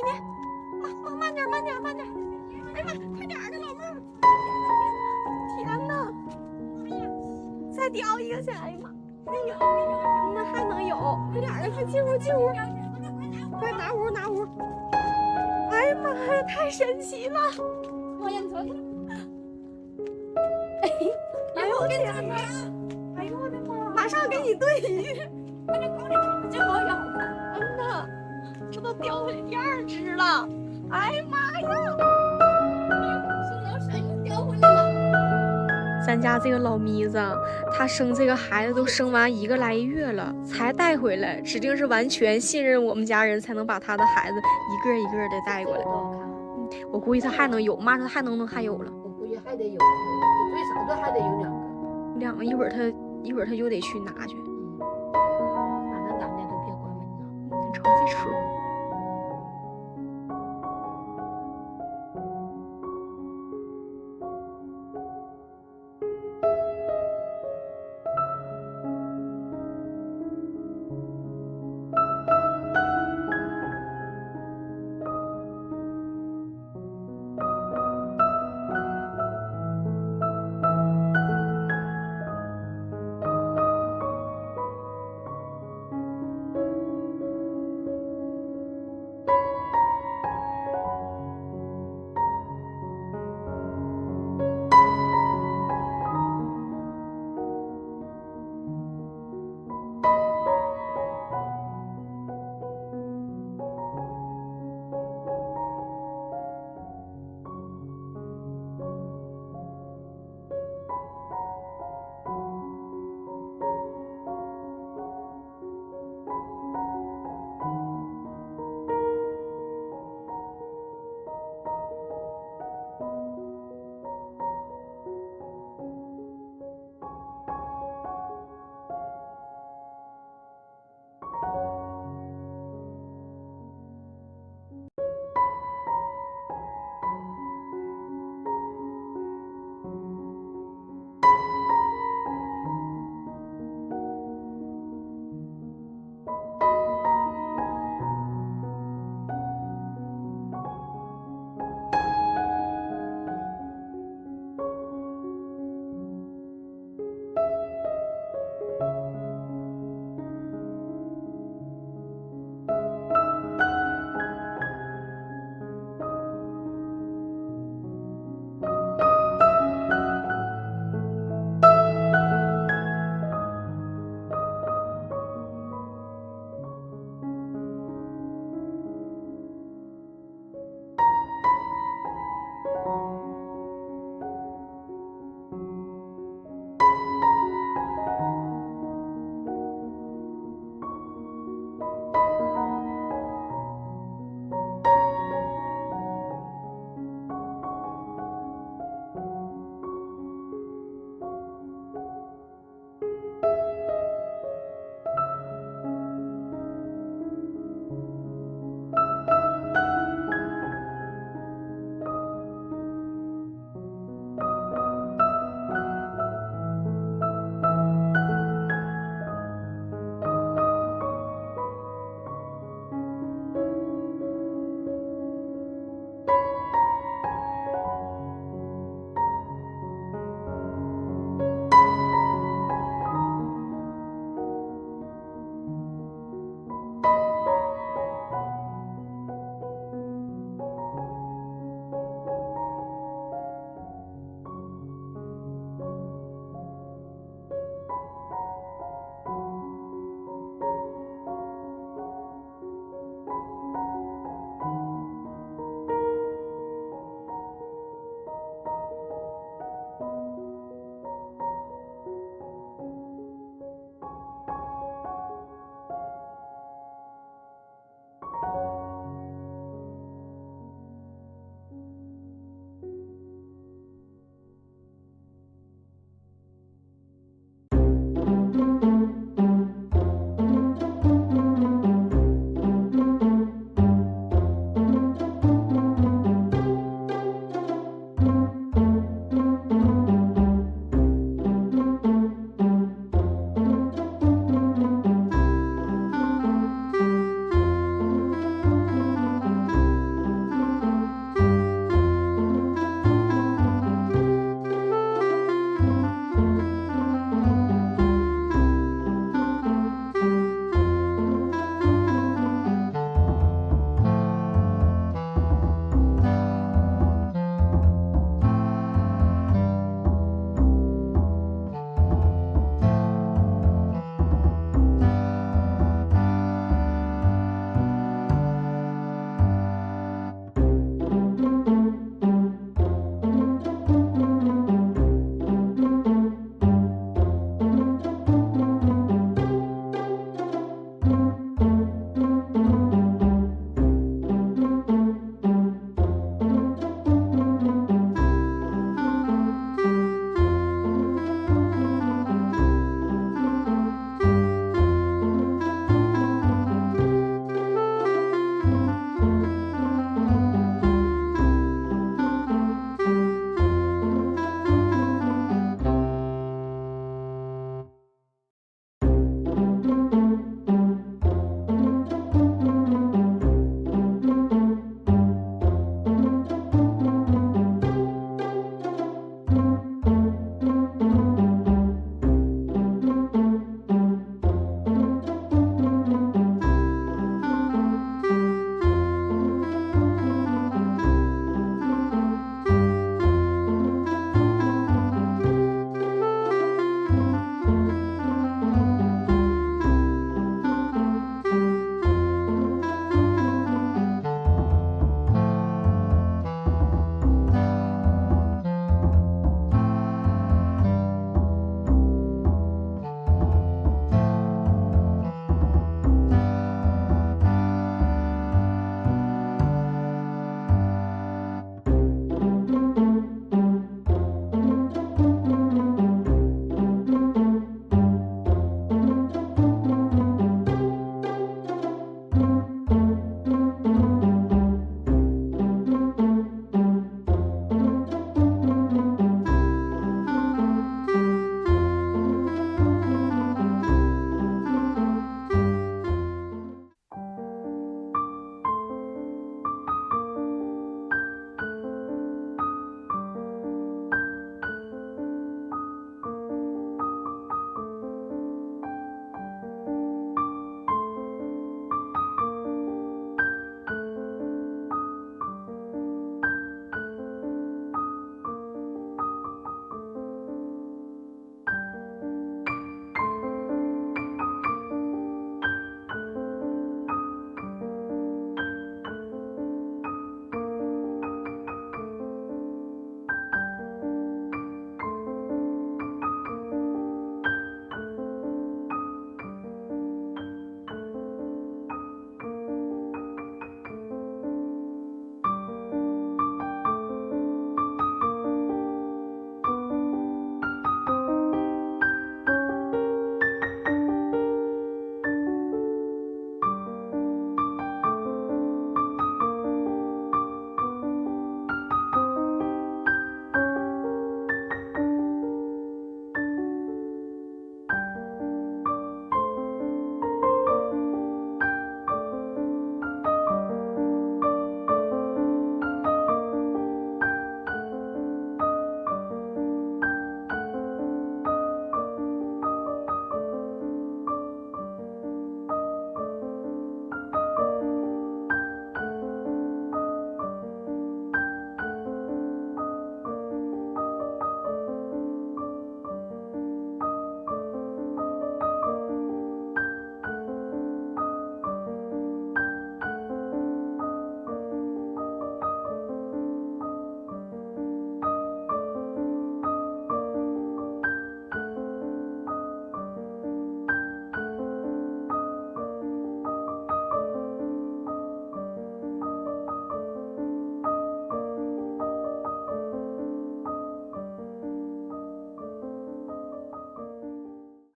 呢？慢点，慢点，慢点！哎呀妈，快点的，老妹儿！天哪！哎呀，再叼一个去！哎呀妈！哎呀，那还能有？快点的，快进屋，进屋！快拿屋，拿屋！哎呀妈呀，太神奇了！我呀，你瞅瞅。哎呦我天哪！哎呦我的妈！马上给你炖鱼！快点，快点，这好咬。真的，这都叼回来第2只了！哎呀妈呀！是老沈又叼回来了。咱家这个老咪子，他生这个孩子都生完1个来月了，才带回来，指定是完全信任我们家人，才能把他的孩子一个一个的带过来。我估计他还能有，妈他还还有了。我估计还得有，最少都还得有2个。2个，一会儿他就得去拿去。反正咱家都别关门了。超级吃。